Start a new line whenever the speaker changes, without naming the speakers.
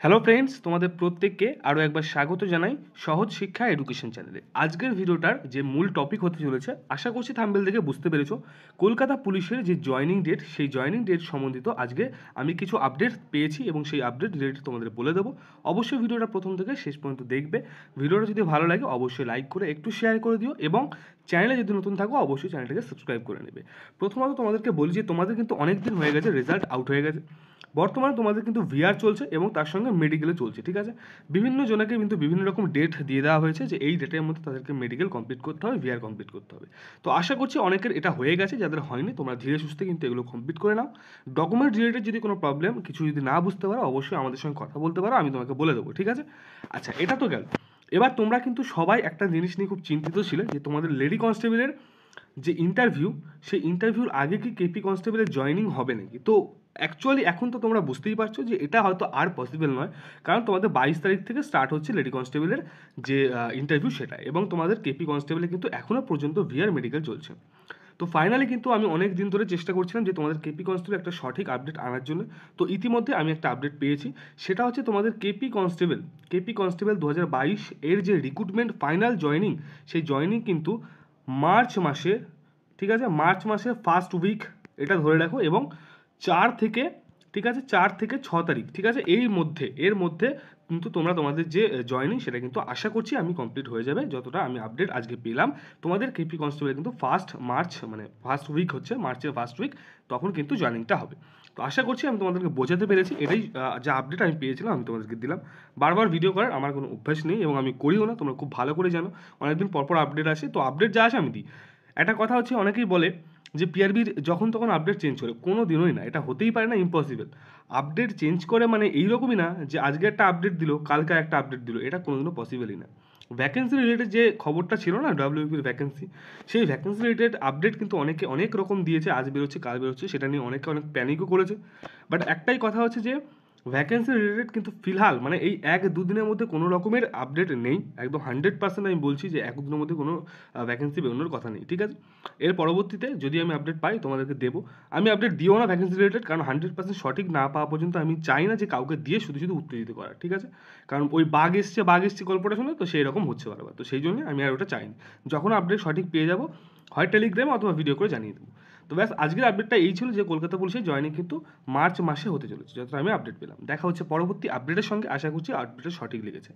Hello friends, তোমাদের প্রত্যেককে আরও একবার স্বাগত জানাই সহজ শিক্ষা এডুকেশন চ্যানেলে। আজকের ভিডিওটার যে মূল টপিক হতে চলেছে, আশা করছি থাম্বনেল দেখে বুঝতে পেরেছো, কলকাতা পুলিশের যে জয়েনিং ডেট, সেই জয়েনিং ডেট সম্বন্ধিত আজকে আমি কিছু আপডেট পেয়েছি এবং সেই আপডেট রিলেটেড তোমাদের বলে দেবো। অবশ্যই ভিডিওটা প্রথম থেকে শেষ পর্যন্ত দেখবে। ভিডিওটা যদি ভালো লাগে অবশ্যই লাইক করে একটু শেয়ার করে দিও এবং চ্যানেলে যদি নতুন থাকো অবশ্যই চ্যানেলটাকে সাবস্ক্রাইব করে নেবে। প্রথমত তোমাদেরকে বলি যে তোমাদের কিন্তু অনেক দিন হয়ে গেছে রেজাল্ট আউট হয়ে গেছে। বর্তমানে তোমাদের কিন্তু ভিআর চলছে এবং তার সঙ্গে মেডিকেলে চলছে, ঠিক আছে। বিভিন্ন জনকে কিন্তু বিভিন্ন রকম ডেট দিয়ে দেওয়া হয়েছে যে এই ডেটের মধ্যে তাদেরকে মেডিকেল কমপ্লিট করতে হবে, ভিআর কমপ্লিট করতে হবে। তো আশা করছি অনেকের এটা হয়ে গেছে, যাদের হয়নি তোমরা ধীরে সুস্থে কিন্তু এগুলো কমপ্লিট করে নাও। ডকুমেন্ট রিলেটেড যদি কোনো প্রবলেম কিছু যদি না বুঝতে পারো অবশ্যই আমাদের সঙ্গে কথা বলতে পারো, আমি তোমাকে বলে দেবো, ঠিক আছে। আচ্ছা, এটা তো গেল। এবার তোমরা কিন্তু সবাই একটা জিনিস নিয়ে খুব চিন্তিত ছিলে যে তোমাদের লেডি কনস্টেবলের যে ইন্টারভিউ, সেই ইন্টারভিউর আগে কি কেপি কনস্টেবলের জয়েনিং হবে নাকি। তো অ্যাকচুয়ালি এখন তো তোমরা বুঝতেই পারছো যে এটা হয়তো আর পসিবল নয়, কারণ তোমাদের 22 তারিখ থেকে স্টার্ট হচ্ছে লেডি কনস্টেবলের যে ইন্টারভিউ সেটা, এবং তোমাদের কেপি কনস্টেবলে কিন্তু এখনও পর্যন্ত ভিআর মেডিকেল চলছে। তো ফাইনালি কিন্তু আমি অনেক দিন ধরে চেষ্টা করছিলাম যে তোমাদের কেপি কনস্টেবল একটা সঠিক আপডেট আনার জন্য। তো ইতিমধ্যে আমি একটা আপডেট পেয়েছি, সেটা হচ্ছে তোমাদের কেপি কনস্টেবল 2022 এর যে রিক্রুটমেন্ট ফাইনাল জয়েনিং, সেই জয়েনিং কিন্তু মার্চ মাসে, ঠিক আছে, মার্চ মাসের ফার্স্ট উইক এটা ধরে রাখো, এবং 4 থেকে, ঠিক আছে, 4 থেকে 6 তারিখ, ঠিক আছে, এর মধ্যে কিন্তু তোমরা তোমাদের যে জয়েনিং সেটা কিন্তু আশা করছি আমি কমপ্লিট হয়ে যাবে। যতটা আমি আপডেট আজকে পেলাম, তোমাদের কেপি কনস্টেবল কিন্তু ফার্স্ট উইক হচ্ছে মার্চের ফার্স্ট উইক, তখন কিন্তু জয়েনিংটা হবে। তো আশা করছি আমি তোমাদেরকে বোঝাতে পেরেছি। এটাই যে আপডেট আমি পেয়েছিলাম আমি তোমাদেরকে দিলাম। বারবার ভিডিও করার আমার কোনো অভ্যাস নেই এবং আমি করিও না, তোমরা খুব ভালো করে জানো। অনেকদিন পরপর আপডেট আসে, তো আপডেট যা আসে আমি দিই। একটা কথা হচ্ছে, অনেকেই বলে যে পিআরবির যখন তখন আপডেট চেঞ্জ করে, কোনো দিনই না, এটা হতেই পারে না, ইম্পসিবল। আপডেট চেঞ্জ করে মানে এইরকমই না যে আজকে একটা আপডেট দিল কালকে একটা আপডেট দিল, এটা কোনোদিনও পসিবলই না। ভ্যাকেন্সি রিলেটেড যে খবরটা ছিল না, ডাব্লিউপির ভ্যাকেন্সি, সেই ভ্যাকেন্সি রিলেটেড আপডেট কিন্তু অনেকে অনেক রকম দিয়েছে, আজ বেরোচ্ছে কাল বেরোচ্ছে, সেটা নিয়ে অনেকে অনেক প্যানিকও করেছে। বাট একটাই কথা হচ্ছে যে ভ্যাকেন্সি রিলেটেড কিন্তু ফিলহাল মানে এই 1-2 দিনের মধ্যে কোনো রকমের আপডেট নেই, একদম 100% আমি বলছি যে 1 দিনের মধ্যে কোনো ভ্যাকেন্সি বেরোনোর কথা নেই, ঠিক আছে। এর পরবর্তীতে যদি আমি আপডেট পাই তোমাদেরকে দেবো। আমি আপডেট দিও না ভ্যাকেন্সি রিলেটেড, কারণ 100% সঠিক না পাওয়া পর্যন্ত আমি চাই না যে কাউকে দিয়ে শুধু শুধু উত্তেজিত করা, ঠিক আছে। কারণ ওই বাঘ এসছে গল্পটা শুনে তো সেই রকম হচ্ছে বারবার, তো সেই জন্য আমি আর ওটা চাইনি। যখন আপডেট সঠিক পেয়ে যাবো, হয় টেলিগ্রামে অথবা ভিডিও করে জানিয়ে দেবো। তো ব্যাস, আজকের আপডেটটা এই ছিল যে কলকাতা পুলিশের জয়েনিং কিন্তু মার্চ মাসে হতে চলেছে, যতটা আমি আপডেট পেলাম। দেখা হচ্ছে পরবর্তী আপডেটের সঙ্গে, আশা করছি আপডেটটা সঠিক লেগেছে।